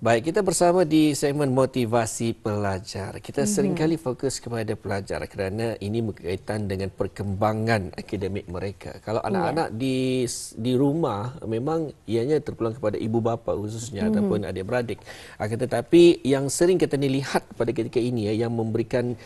Baik, kita bersama di segmen motivasi pelajar. Kita seringkali fokus kepada pelajar kerana ini berkaitan dengan perkembangan akademik mereka. Kalau anak-anak di rumah memang ianya terpulang kepada ibu bapa khususnya ataupun adik-beradik. Akan tetapi yang sering kita lihat pada ketika ini yang memberikan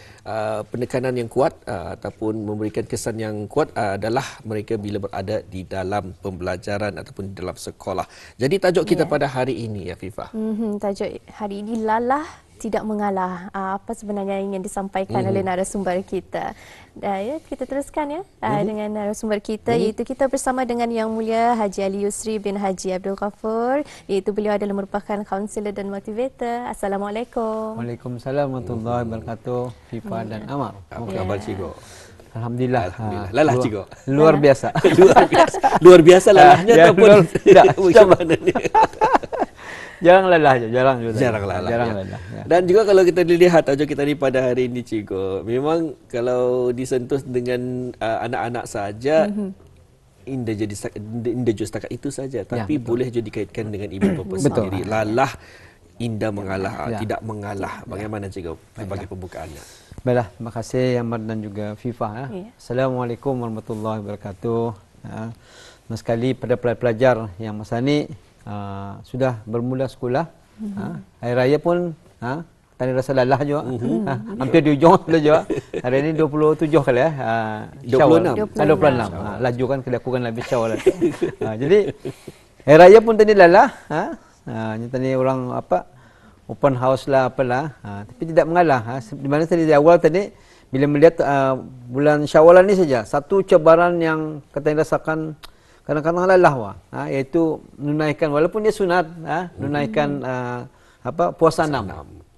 penekanan yang kuat ataupun memberikan kesan yang kuat adalah mereka bila berada di dalam pembelajaran ataupun di dalam sekolah. Jadi tajuk kita pada hari ini ya Fifa. Tajuk hari ini lalah tidak mengalah. Apa sebenarnya yang ingin disampaikan oleh narasumber kita? Kita teruskan dengan narasumber kita, iaitu kita bersama dengan Yang Mulia Haji Ali Yusri bin Haji Abdul Ghafur, iaitu beliau adalah merupakan kaunselor dan motivator. Assalamualaikum. Waalaikumsalam warahmatullahi wabarakatuh. Fifa dan Amar. Apa khabar Cikgu? Alhamdulillah. Alhamdulillah. Lalah Cikgu. Luar biasa. Luar biasa lalahnya ataupun tidak? bagaimana ni? Jarang lelah je, jarang lelah. lelah. Ya. Dan juga kalau kita dilihat tajuk kita ni pada hari ini Cikgu, memang kalau disentuh dengan anak-anak saja indah je setakat itu saja, tapi boleh je dikaitkan dengan ibu bapa sendiri. Lalah indah mengalah, tidak mengalah. Bagaimana Cikgu sebagai pembukaannya? Baiklah, terima kasih Amar dan juga Fifa. Assalamualaikum warahmatullahi wabarakatuh. Mas sekali pada pelajar yang masa ni sudah bermula sekolah. Hari raya pun tadi rasa lelah juga. Hampir di ujung sudah juga. Hari ini 27 kali ya. 26. 26. Laju kan kelakukan lebih Syawal. Jadi hari raya pun tadi lelah. Tadi orang open house lah apalah. Tapi tidak mengalah. Di mana tadi di awal tadi bila melihat bulan Syawal ini saja satu cabaran yang katanya rasakan kadang-kadang lelah iaitu menunaikan walaupun dia sunat menunaikan puasa 6.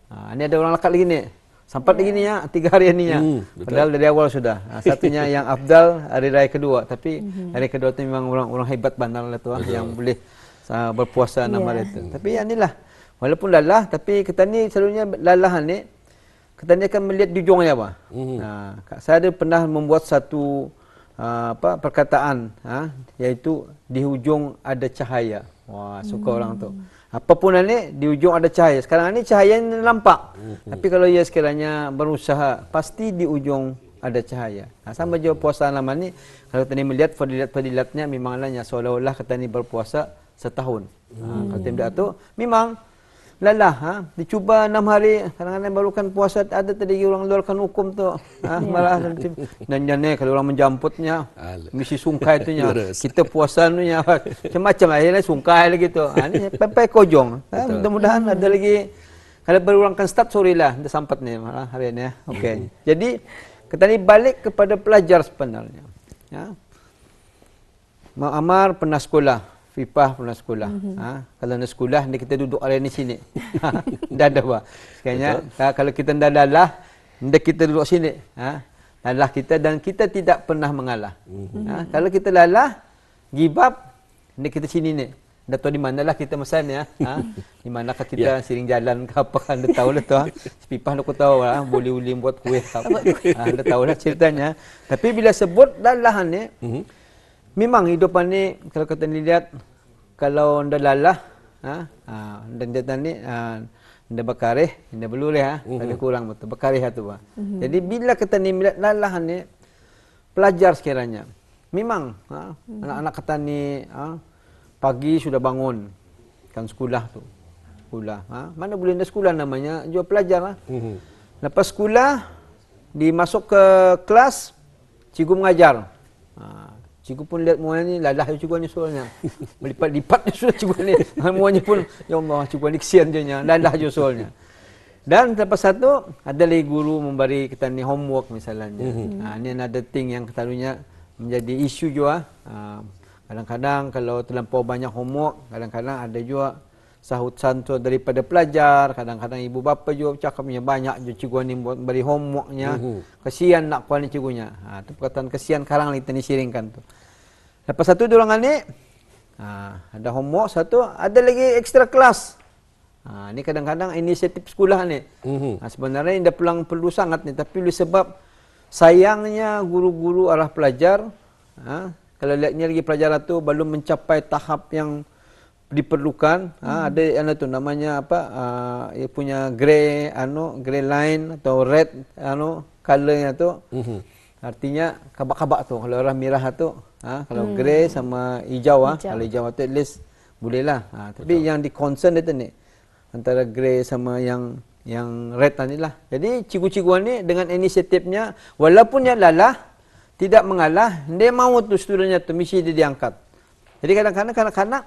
Ini ada orang lakat lagi ni. Sampai lagi ni 3 hari ni padahal dari awal sudah. Satunya yang afdal hari raya kedua, tapi hari kedua tu memang orang hebat bandar lah tu yang boleh berpuasa 6 hari itu. Tapi inilah walaupun lelah tapi kita ni selalunya lelah ni kita ni akan melihat di ujungnya apa. Saya ada pernah membuat satu perkataan iaitu di hujung ada cahaya. Wah, suka orang tu. Apapun ini di ujung ada cahaya. Sekarang ini cahaya nampak. Tapi kalau ia sekiranya berusaha pasti di ujung ada cahaya. Sama juga puasa lama ni kalau tadi melihat fadilat-fadilatnya memanglah seolah-olah kita ni berpuasa setahun. Kalau tidak tu memang lelah. Dicuba 6 hari kadang-kadang barukan puasa ada tadi orang luarkan hukum tu. Malah dan jane kalau orang menjamputnya mesti sungkai tu nya. Kita puasa tu nya macam-macam akhirnya sungkai lagi tu. Ni sampai kojong. Mudah-mudahan ada lagi kalau berulangkan start sorry lah dah sampat ni hari ni. Okey. Jadi kita ni balik kepada pelajar sebenarnya. Mak Amar pernah sekolah. Fipah pernah sekolah. Kalau nak sekolah, kita duduk hari ni sini. Dah ada apa. Sekarang kalau kita dah lelah, kita duduk sini. Lelah kita dan kita tidak pernah mengalah. Kalau kita lelah, give up, kita sini ni. Dah tahu di manalah kita masa ni. Di manakah kita sering jalan ke apa kan. Dah tahu lah tu. Fipah aku tahu lah. Boleh buat kuih. Dah tahu lah ceritanya. Tapi bila sebut lelah ni, memang hidupan ni kalau kita lihat kalau anda lalah dan dia ni anda berkarih anda beluleh lebih kurang betul berkarih tu jadi bila kita ni melihat lalah ni pelajar sekiranya memang anak-anak kita ni pagi sudah bangun kan sekolah tu mana boleh anda sekolah namanya juga pelajar lepas sekolah dimasuk ke kelas cikgu mengajar. Cikgu pun lihat muanya ni lalah cikgu ni soalnya. Melipat-lipat dia sudah cikgu ni. Muanya pun ya Allah cikgu ni kesian je nya. Lalah je soalnya. Dan lepas satu ada lagi guru memberi kita ni homework misalnya. Ni another thing yang selalunya menjadi isu juga. Kadang-kadang kalau terlampau banyak homework, kadang-kadang ada juga sahut santur daripada pelajar, kadang-kadang ibu bapa juga cakapnya banyak je cikgu ni buat beri homeworknya. Kesian nak kuat ni cikgunya. Tu perkataan kesian karang kita ni siringkan tu. Lepas satu diorang ni ada homework, satu ada lagi extra kelas. Ni kadang-kadang inisiatif sekolah ni. Sebenarnya dah pulang perlu sangat ni, tapi oleh sebab sayangnya guru-guru arah pelajar kalau lihatnya lagi pelajaran tu belum mencapai tahap yang diperlukan. Ada tu namanya apa? Ia punya grey grey line atau red colornya tu. Artinya kabak-kabak tu. Kalau orang merah tu, kalau grey sama hijau, kalau hijau tu at least bolehlah. Tapi yang di concern dia tu ni antara grey sama yang red tadi lah. Jadi cikgu-cikgu ni dengan inisiatifnya, walaupun dia lalah, tidak mengalah, dia mahu tu studentnya tu mesti dia diangkat. Jadi kadang-kadang kanak-kanak,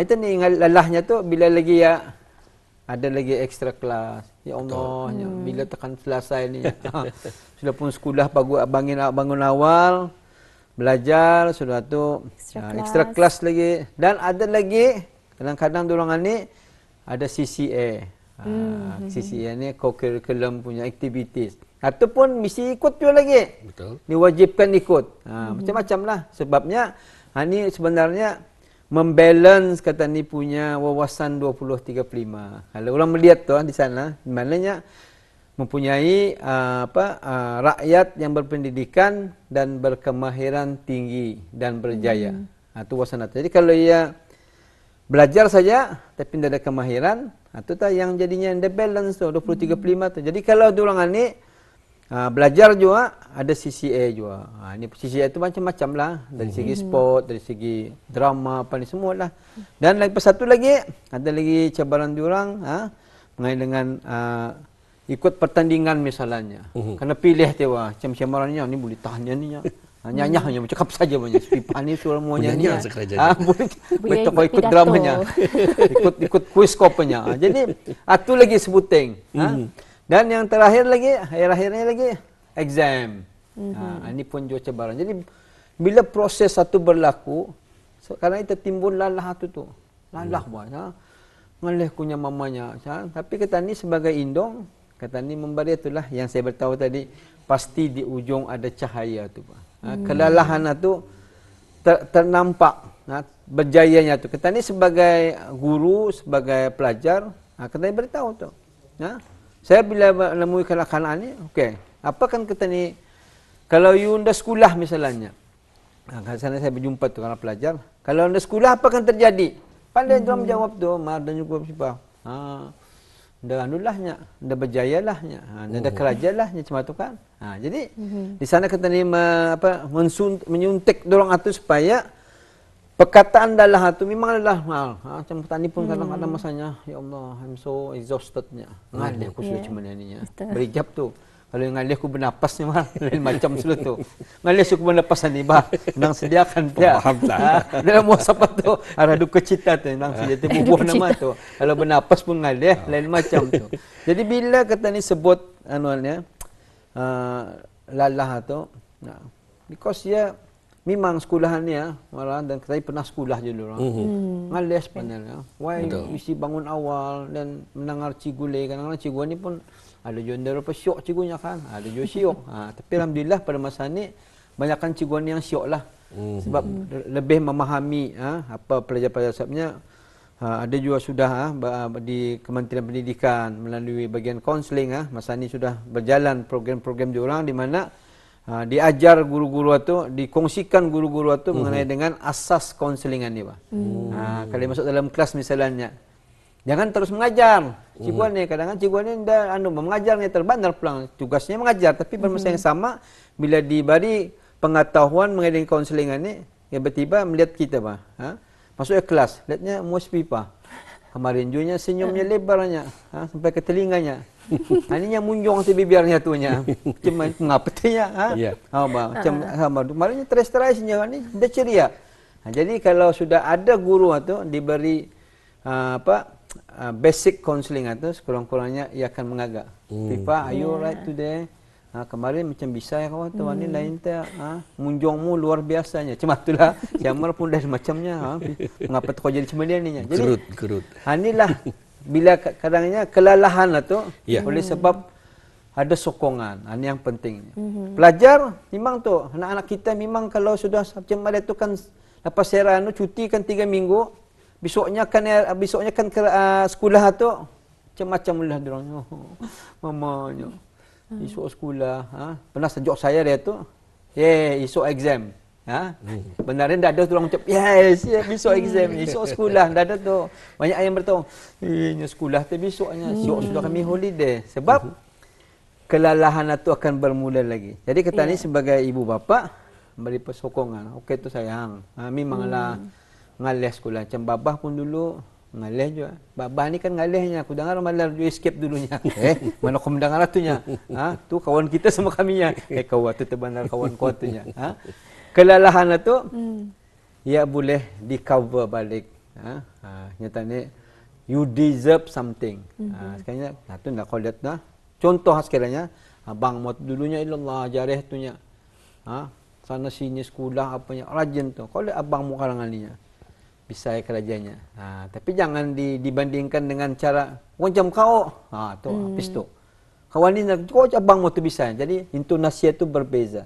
itu ni lalahnya tu bila lagi ada lagi ekstra kelas. Ya Allah, bila tekan selesai ni. Sudah pun sekolah bangun awal, belajar, sudah tu ekstra kelas lagi. Dan ada lagi, kadang-kadang diorang ni ada CCA. CCA ni co-curriculum punya activities. Ataupun mesti ikut juga lagi. Betul. Diwajibkan ikut. Macam-macam lah. Sebabnya, ni sebenarnya membalance kata ni punya wawasan 2035. Kalau orang melihat tu di sana, maknanya mempunyai rakyat yang berpendidikan dan berkemahiran tinggi dan berjaya. Itu wawasan itu. Jadi kalau ia belajar saja tapi tidak ada kemahiran, itu tak yang jadinya the balance tu 2035 tu. Jadi kalau diorang ni belajar juga ada CCA juga. Ini CCA itu macam-macam lah. Dari segi sport, dari segi drama, apa ni semua lah. Dan lagi satu lagi, ada lagi cabaran diorang mengenai dengan ikut pertandingan misalnya. Kena pilih dia macam orangnya ni boleh tahan ni. Nyanyi cakap saja banyak. Pipah ni suruh mau nyanyi. Boleh ikut dramanya. ikut kuis kopenya. Jadi itu lagi sebuting. Dan yang terakhir lagi, akhir-akhirnya lagi exam. Ini pun juga cabaran. Jadi bila proses satu berlaku, karena itu timbul lalah tu. Lalah buat. Ngalih kunya mamanya. Tapi kata ni sebagai indong, kata ni memberi itulah yang saya beritahu tadi, pasti di ujung ada cahaya tu. Kelalahan tu ternampak. Berjayanya tu. Kata ni sebagai guru, sebagai pelajar, kata ni beritahu tu. Saya bila menemui kanak-kanak ni, okey, apa kan kata ni, kalau you dah sekolah misalnya, kat sana saya berjumpa tu kanak pelajar, kalau dah sekolah apa kan terjadi? Pandai dia menjawab tu, mar dan juga siapa. Dah anulahnya, dah berjayalahnya, dah kerajalahnya macam tu kan. Jadi di sana kata ni menyuntik dorang itu supaya perkataan dalah tu memang adalah macam tadi pun kadang-kadang masanya, ya Allah, I'm so exhaustednya. Ngalih aku sudah macam ni. Berijab tu. Kalau ngalih aku bernapas ni lain macam sudah tu. Ngalih aku bernapas ni nang sediakan dia. Dalam WhatsApp tu ada duka cita tu nang sedia tu bubuh nama tu. Kalau bernapas pun ngalih lain macam tu. Jadi bila kata ni sebut lalah tu, because dia memang sekolahan ni dan saya pernah sekolah je dulu. Ngalih sebenarnya. Why mesti bangun awal dan mendengar cikgu leh. Kadang-kadang cikgu ni pun ada juga yang syok cikgunya kan. Ada juga syok. Tapi alhamdulillah pada masa ni banyakkan cikgu ni yang syok lah. Sebab lebih memahami apa pelajar-pelajar sebabnya. Ada juga sudah di Kementerian Pendidikan melalui bagian kaunseling masa ni sudah berjalan program-program diorang di mana diajar guru-guru itu, dikongsikan guru-guru itu mengenai dengan asas konselingan ni. Kalau masuk dalam kelas misalnya, jangan terus mengajar. Cikgu ni kadang-kadang cikgu ni dah mengajar ni terbandar pulang. Tugasnya mengajar tapi pada masa yang sama bila diberi pengetahuan mengenai konselingan ni, tiba-tiba melihat kita masuk ke kelas, lihatnya mus pipa. Kemarin junya senyumnya lebarnya sampai ke telinganya. Ini yang munjung si bibirnya tu nya. Cuma mengapa dia? Macam kemarin teres-teres ni dia ceria. Jadi kalau sudah ada guru tu diberi basic counseling tu sekurang-kurangnya ia akan mengagak. Pipa, are you right today? Kemarin macam bisa ya kawan tu ni lain tak munjungmu luar biasanya. Cuma itulah Syamar pun dah macamnya mengapa kau jadi macam dia ni. Jadi gerut. Inilah bila kadangnya kelalahan tu oleh sebab ada sokongan. Ini yang penting. Pelajar memang tu anak-anak kita memang kalau sudah macam ada tu kan lepas serah cuti kan 3 minggu, besoknya kan ke sekolah tu macam-macam lah dia orang. Mamanya esok sekolah, pernah sejak saya dia tu, esok exam. Benarnya dah ada tu orang ucap, yes, besok exam, besok sekolah, dah ada tu. Banyak yang beritahu, sekolah tu besoknya, sudah kami holiday. Sebab kelalahan itu akan bermula lagi. Jadi kita ni sebagai ibu bapa beri persokongan. Okey tu sayang, memanglah ngalih sekolah. Macam babah pun dulu ngalih juga. Babah ni kan ngalihnya. Aku dengar malah dia escape dulunya. Mana kau mendengar tu nya? Tu kawan kita sama kami nya. Kawan tu terbenar kawan kau tu nya. Kelalahan itu ia boleh di cover balik. Nyata ni you deserve something. Sekarang tu nak kau lihat dah. Contoh sekiranya abang mau dulunya ilallah jareh tu nya. Sana sini sekolah apanya rajin tu. Kau lihat abang mu karangan ni nya. Bisa kerajanya. Tapi jangan dibandingkan dengan cara macam kau. Tu habis tu. Kawan ni nak kau abang mau tu bisa. Jadi intonasi itu berbeza.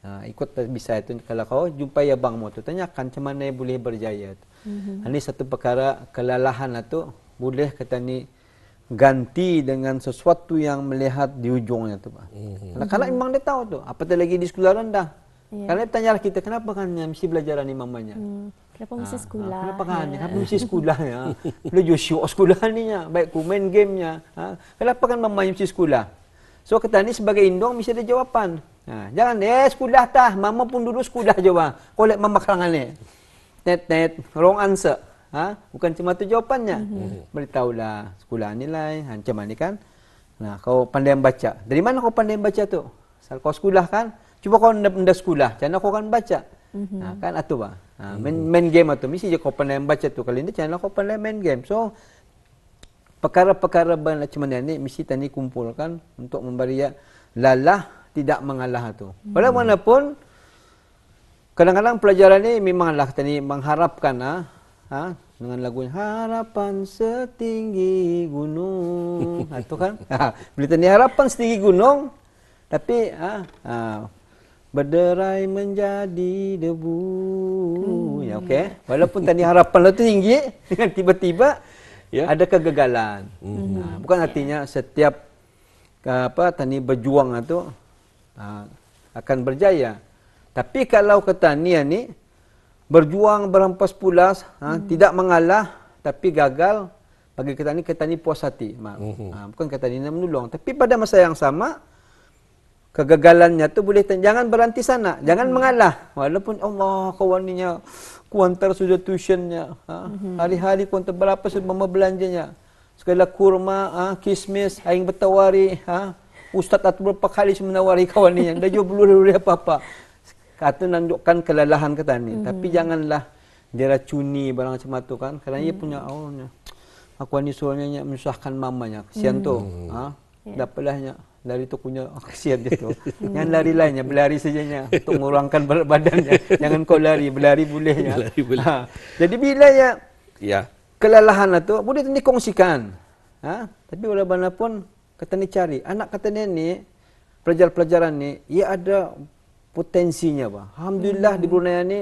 Ikut bisa itu kalau kau jumpai abang mau tu tanyakan macam mana boleh berjaya tu. Ini satu perkara kelalahan itu boleh kata ni ganti dengan sesuatu yang melihat di ujungnya tu. Kalau memang dia tahu tu. Apatah lagi di sekolah rendah. Kalau tanya kita kenapa kan mesti belajar ni mamanya. Kenapa mesti sekolah? Kenapa kan? Kenapa mesti sekolahnya? Belajar syok sekolah ni nya. Baik ku main gamenya. Kenapa kan mamanya mesti sekolah? So kita ni sebagai indong mesti ada jawapan. Jangan sekolah tah. Mama pun dulu sekolah jawab. Kau lihat mama karangan ni. Net wrong answer. Bukan cuma tu jawapannya. Beritahulah sekolah nilai. Macam mana kan? Kau pandai baca. Dari mana kau pandai baca tu? Asal kau sekolah kan? Cuba kau ndak sekolah. Macam mana kau kan baca? Kan atu ba. Main game atau mesti je kau pandai baca tu. Kali ni channel kau pandai main game. So perkara-perkara macam mana ni mesti tani kumpulkan untuk memberi lalah tidak mengalah tu. Walaupun kadang-kadang pelajaran ni memanglah tani mengharapkan dengan lagu harapan setinggi gunung. Itu kan. Bila tani harapan setinggi gunung tapi berderai menjadi debu. Ya okey. Walaupun tadi harapan tu tinggi, dengan tiba-tiba ada kegagalan. Bukan artinya setiap tani berjuang itu akan berjaya. Tapi kalau ketanian ni berjuang berampas pulas, tidak mengalah tapi gagal, bagi ketani puas hati. Bukan ketani nak menolong, tapi pada masa yang sama kegagalannya tu boleh jangan berhenti sana, jangan mengalah. Walaupun Allah kawaninya kuantar sudah tuitionnya, hari-hari kuantar berapa sudah mama belanjanya. Segala kurma, kismis, aing bertawari, ustaz atau berapa kali menawari kawaninya, dah jual belum apa-apa. Kata nanjukkan kelelahan kata ni, tapi janganlah diracuni barang macam tu kan, kerana ia punya aku ni soalnya menyusahkan mamanya, kesian tu. Dapatlah dari tu punya kesian dia tu. Jangan lari lainnya, berlari sajanya untuk mengurangkan berat badannya. Jangan kau lari, berlari bolehnya. Jadi bila kelelahan itu boleh dikongsikan. Tapi walaupun kata ni cari anak kata ni pelajar-pelajaran ni ia ada potensinya bah. Alhamdulillah di Brunei ni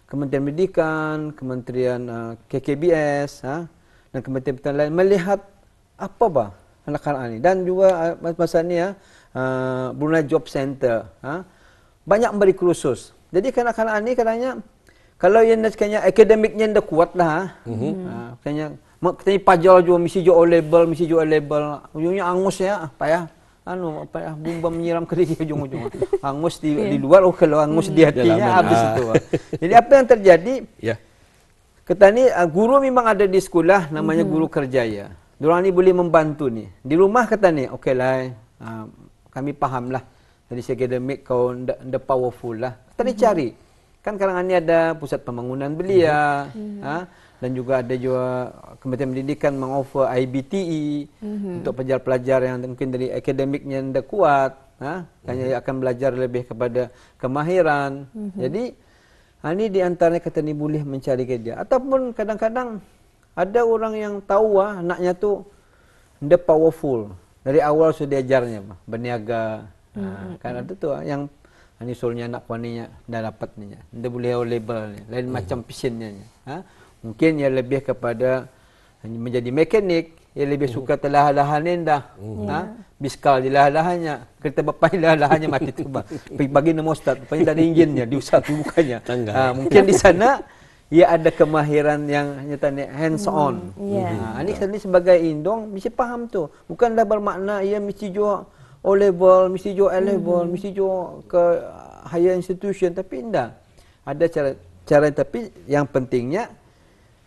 Kementerian Pendidikan, Kementerian KKBS dan kementerian lain melihat apa bah anak-anak ni dan juga masa ni Brunei Job Center banyak memberi kursus. Jadi kanak-kanak ni katanya kalau yang sekanya akademiknya dah kuat lah katanya pajar juga mesti juga O-level, mesti juga A-level. Ujungnya angus ya, payah bomba menyiram ke dia ujung-ujung. Angus di luar, kalau angus di hatinya habis itu. Jadi apa yang terjadi? Kata ni guru memang ada di sekolah namanya guru kerjaya. Diorang ni boleh membantu ni. Di rumah kata ni, okeylah, kami fahamlah dari segi akademik kau ndak powerful lah. Kita ni cari. Kan karangan ni ada pusat pembangunan belia, dan juga ada juga Kementerian Pendidikan mengoffer IBTE untuk pelajar-pelajar yang mungkin dari akademiknya ndak kuat, hanya akan belajar lebih kepada kemahiran. Jadi ini di antaranya kata ni boleh mencari kerja. Ataupun kadang-kadang ada orang yang tahu anaknya tu dia powerful. Dari awal sudah diajarnya berniaga. Kan ada tu yang ini soalnya anak waninya dah dapat ni. Dia boleh O-level ni. Lain macam passionnya. Mungkin ia lebih kepada menjadi mekanik, ia lebih suka terlahan-lahan ni dah. Biskal je lahan-lahannya. Kereta bapa ni lahan-lahannya mati tu. Pergi bagi nama ustaz, rupanya tak ada enjinnya, diusap tu bukannya. Mungkin di sana ia ada kemahiran yang nyatanya hands on. Ini sebagai indong mesti faham tu. Bukanlah bermakna ia mesti jual O level, mesti jual A level, mesti jual ke higher institution, tapi tidak. Ada cara tapi yang pentingnya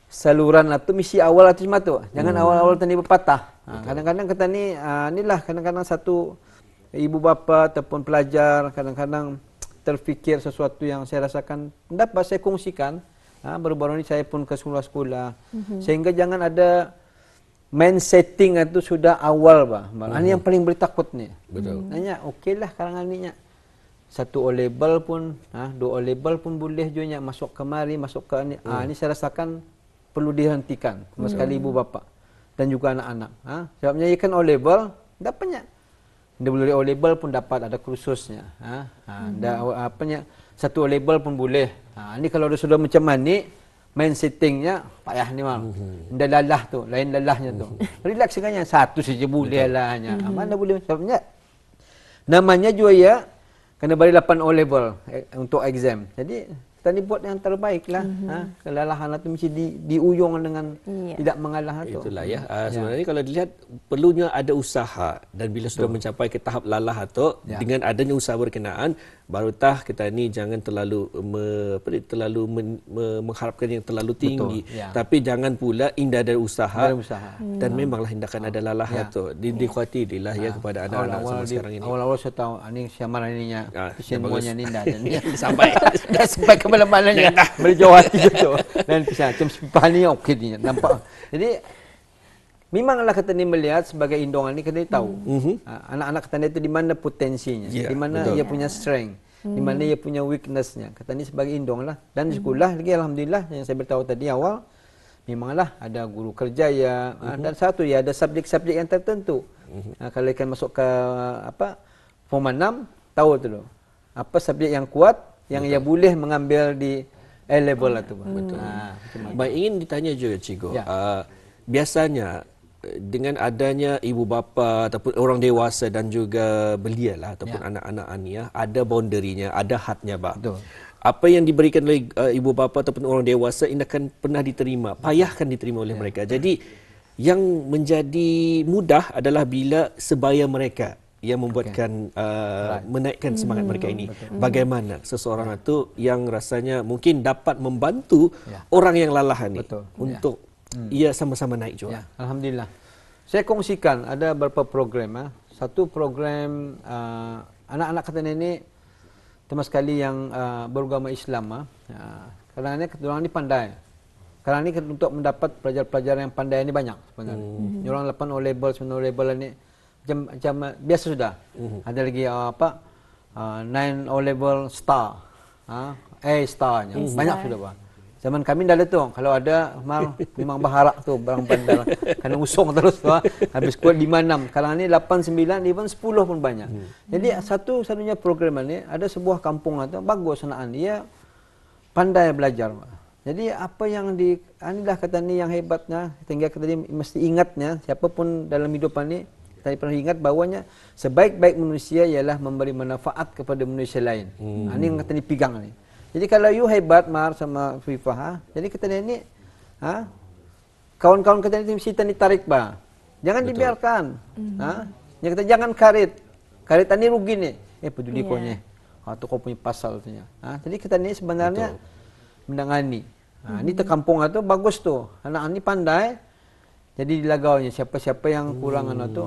saluran tu mesti awal atau cuma tu. Jangan awal-awal tadi berpatah. Kadang-kadang kita ni inilah kadang-kadang satu ibu bapa ataupun pelajar kadang-kadang terfikir sesuatu yang saya rasakan dapat saya kongsikan. Baru-baru ni saya pun ke sekolah-sekolah. Sehingga jangan ada main setting itu sudah awal bah. Ini yang paling bertakut ni. Betul. Nanya okeylah karangan ni nya. Satu O level pun, dua O level pun boleh juga masuk kemari, masuk ke ni. Ini saya rasakan perlu dihentikan sama sekali ibu bapa dan juga anak-anak. Sebabnya ia kan O level dapatnya. Dia boleh O level pun dapat ada kursusnya. Apanya satu O level pun boleh. Ini kalau sudah macam ni main settingnya payah ni mal. Dah lalah tu, lain lalahnya tu. Relax saja satu saja boleh lah hanya. Mana boleh sebabnya namanya juga ya kena bagi 8 O level untuk exam. Jadi kita ni buat yang terbaik lah. Kelalahan itu mesti diuyung dengan tidak mengalah tu. Itulah ya. Sebenarnya kalau dilihat perlunya ada usaha dan bila sudah mencapai ke tahap lalah tu dengan adanya usaha berkenaan barutah kita ni jangan terlalu mengharapkan yang terlalu tinggi. Tapi jangan pula indah dari usaha. Dan memanglah hindakan ada lalah tu. Dikhawatirilah ya kepada anak-anak sama sekarang ini. Awal-awal saya tahu ini siamaran ininya. Semuanya ni dah sampai dah sampai ke mana-mananya. Berjauh hati tu. Dan pisah macam sepah ni okey ni nampak. Jadi memanglah kita ni melihat sebagai indongan ni kita tahu anak-anak kita ni itu di mana potensinya, di mana ia punya strength, di mana ia punya weaknessnya. Kita ni sebagai indong lah. Dan di sekolah lagi alhamdulillah yang saya beritahu tadi awal memanglah ada guru kerja ya dan satu ya ada subjek-subjek yang tertentu. Kalau ikan masuk ke form 6 tahu tu loh. Apa subjek yang kuat yang ia boleh mengambil di A level lah tu. Betul. Baik, ingin ditanya juga Cikgu. Biasanya dengan adanya ibu bapa ataupun orang dewasa dan juga belia lah ataupun anak-anak ni ada boundary-nya, ada hadnya bah. Betul. Apa yang diberikan oleh ibu bapa ataupun orang dewasa ini akan pernah diterima, payahkan diterima oleh mereka. Jadi yang menjadi mudah adalah bila sebaya mereka yang membuatkan menaikkan semangat mereka ini. Bagaimana seseorang itu yang rasanya mungkin dapat membantu orang yang lalah ni untuk ia sama-sama naik juga. Alhamdulillah. Saya kongsikan ada beberapa program. Satu program anak-anak kita ini terutama sekali yang beragama Islam. Kerana orang ini pandai. Kerana ini untuk mendapat pelajar-pelajar yang pandai ini banyak sebenarnya. Orang 8 O level, 9 O level ini macam biasa sudah. Ada lagi 9 O level star. A starnya. Banyak sudah Pak. Zaman kami dah ada tu. Kalau ada memang berharap tu barang bandar. Kena usung terus tu. Habis kuat 5 6. Kalau ni 8 9 even 10 pun banyak. Jadi satu-satunya program ni ada sebuah kampung tu bagus anak dia pandai belajar. Jadi apa yang inilah kata ni yang hebatnya sehingga kita mesti ingatnya siapapun dalam hidupan ni kita pernah ingat bahawanya sebaik-baik manusia ialah memberi manfaat kepada manusia lain. Ini yang kata ni pegang ni. Jadi kalau you hebat Mar sama Fifah, jadi kita ni kawan-kawan kita ni mesti tani tarik bah. Jangan dibiarkan. Yang kita jangan karit. Karit ni rugi ni. Peduli kau ni. Atau kau punya pasal tu nya. Jadi kita ni sebenarnya mendangani. Ini terkampung tu bagus tu. Anak ni pandai. Jadi dilagaunya siapa-siapa yang kurang anak tu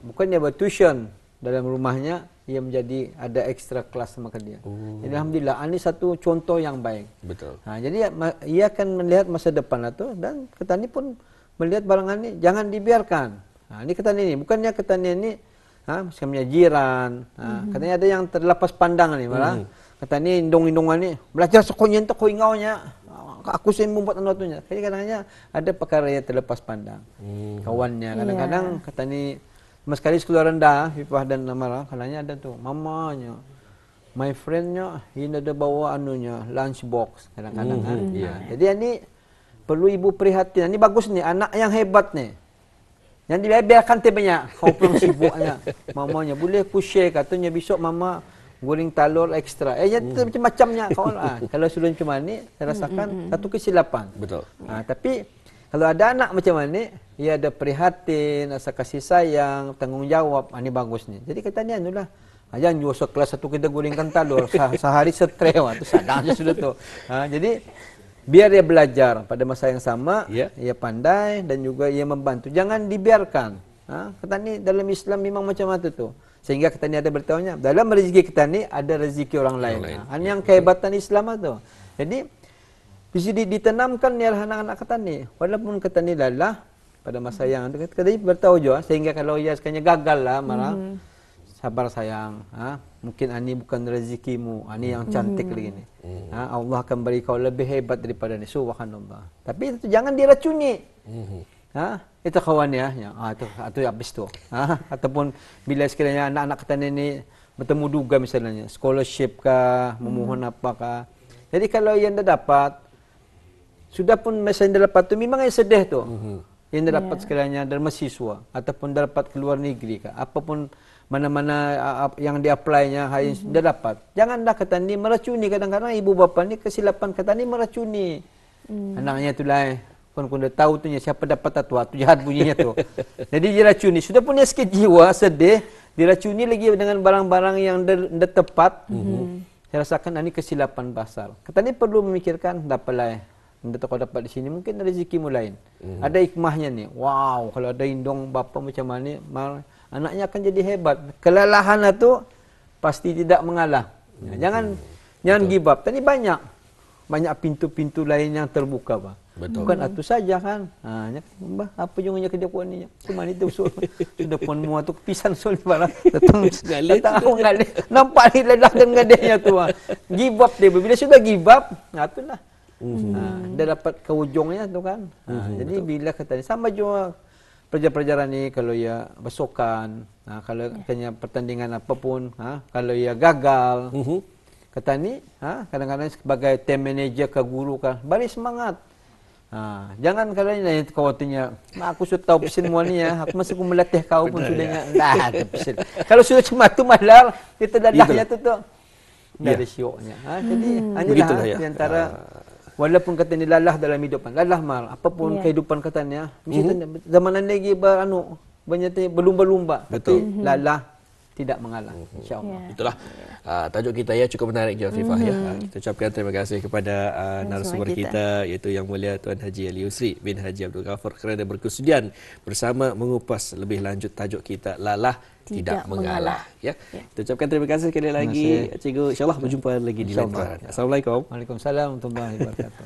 bukan dia bertuition dalam rumahnya, ia menjadi ada ekstra kelas sama dia. Jadi alhamdulillah ini satu contoh yang baik. Betul. Jadi ia akan melihat masa depan itu dan ketani pun melihat barangan ini jangan dibiarkan. Ini ketani ini bukannya ketani ini macamnya jiran. Katanya ada yang terlepas pandang ni malah. Ketani indong-indongan ni belajar sekonyen tu kau ingaunya. Aku sendiri membuat anunya. Kadang-kadang ada perkara yang terlepas pandang. Kawannya kadang-kadang ketani mas sekali sekolah rendah, Fifah dan Amara, kadangnya ada tu, mamanya, my friendnya, ini ada bawa anunya, lunch box, kadang-kadang. Jadi ini perlu ibu prihatin. Ini bagus ni, anak yang hebat ni. Yang dibiarkan tu banyak. Kau pun sibuknya. Mamanya boleh aku share katanya besok mama goreng telur ekstra. Jadi macam-macamnya kawan. Kalau sudah macam ni, saya rasakan satu kesilapan. Betul. Tapi kalau ada anak macam ni, ia ada prihatin, rasa kasih sayang, tanggungjawab. Ini bagus ni. Jadi kata ni anulah. Jangan jual sekelas satu kita gorengkan telur. Sehari setrek. Itu sadar je sudah tu. Jadi biar dia belajar pada masa yang sama, ia pandai dan juga ia membantu. Jangan dibiarkan. Kata ni dalam Islam memang macam itu tu. Sehingga kita ni ada beritahunya, dalam rezeki kita ni ada rezeki orang lain. Ini yang kehebatan Islam itu. Jadi ditanamkan ni anak-anak kita ni. Walaupun kita ni lalah pada masa yang kita ni beritahu juga, sehingga kalau ia sekanya gagal lah marah, sabar sayang. Mungkin ini bukan rezekimu, ini yang cantik lagi ni. Allah akan beri kau lebih hebat daripada ni. Subhanallah. Tapi itu jangan diracuni. Itu kawan ya. Itu habis tu. Ataupun bila sekiranya anak-anak kita ni bertemu duga misalnya, scholarship kah, memohon apakah. Jadi kalau yang dah dapat, sudah pun masa yang dah dapat tu memang yang sedih tu. Yang dah dapat sekiranya dari mahasiswa ataupun dapat keluar negeri kah, apapun mana-mana yang di-apply-nya dah dapat. Janganlah kata ni meracuni. Kadang-kadang ibu bapa ni kesilapan kata ni meracuni. Anaknya tu lah. Kau dah tahu tu siapa dapat tu jahat bunyinya tu. Jadi diracuni. Sudah punya sikit jiwa sedih, diracuni lagi dengan barang-barang yang dah tepat. Saya rasakan ini kesilapan besar. Kata ni perlu memikirkan dapatlah. Anda kau dapat di sini mungkin ada rezekimu lain. Ada hikmahnya ni. Wow, kalau ada indong bapa macam mana, anaknya akan jadi hebat. Kelelahan itu pasti tidak mengalah. Jangan give up. Tadi banyak pintu-pintu lain yang terbuka, Pak. Betul. Bukan itu saja kan. Apa jungnya kerja kuat ni? Cuma itu sudah pun mua tu pisan sol barang. Datang aku ngalih. Nampak ni lelah dan gadenya tu. Give up dia. Bila sudah give up, itulah. Dia dapat ke ujungnya tu kan. Jadi bila kata ni sama juga pelajar-pelajar ni kalau ia bersokan, kalau katanya pertandingan apapun, kalau ia gagal, kata ni, kadang-kadang sebagai team manager ke guru kan, beri semangat. Jangan kalau ni khawatirnya, aku sudah tahu pesan semua ni aku masih aku melatih kau pun sudahnya. Pesan. Kalau sudah cuma tu malar, kita dadahnya tu dari syoknya. Jadi inilah di antara walaupun kata ni lalah dalam hidupan, lalah mal apapun kehidupan katanya, zaman lagi banyak berlumba-lumba, tapi lalah tidak mengalah, insya-Allah. Itulah tajuk kita ya, cukup menarik je Afifah ya. Kita ucapkan terima kasih kepada narasumber kita iaitu Yang Mulia Tuan Haji Ali Yusri bin Haji Abdul Ghafar kerana berkesudian bersama mengupas lebih lanjut tajuk kita lalah tidak mengalah ya. Kita ucapkan terima kasih sekali lagi Cikgu, insya-Allah berjumpa lagi di lain. Assalamualaikum. Waalaikumsalam warahmatullahi wabarakatuh.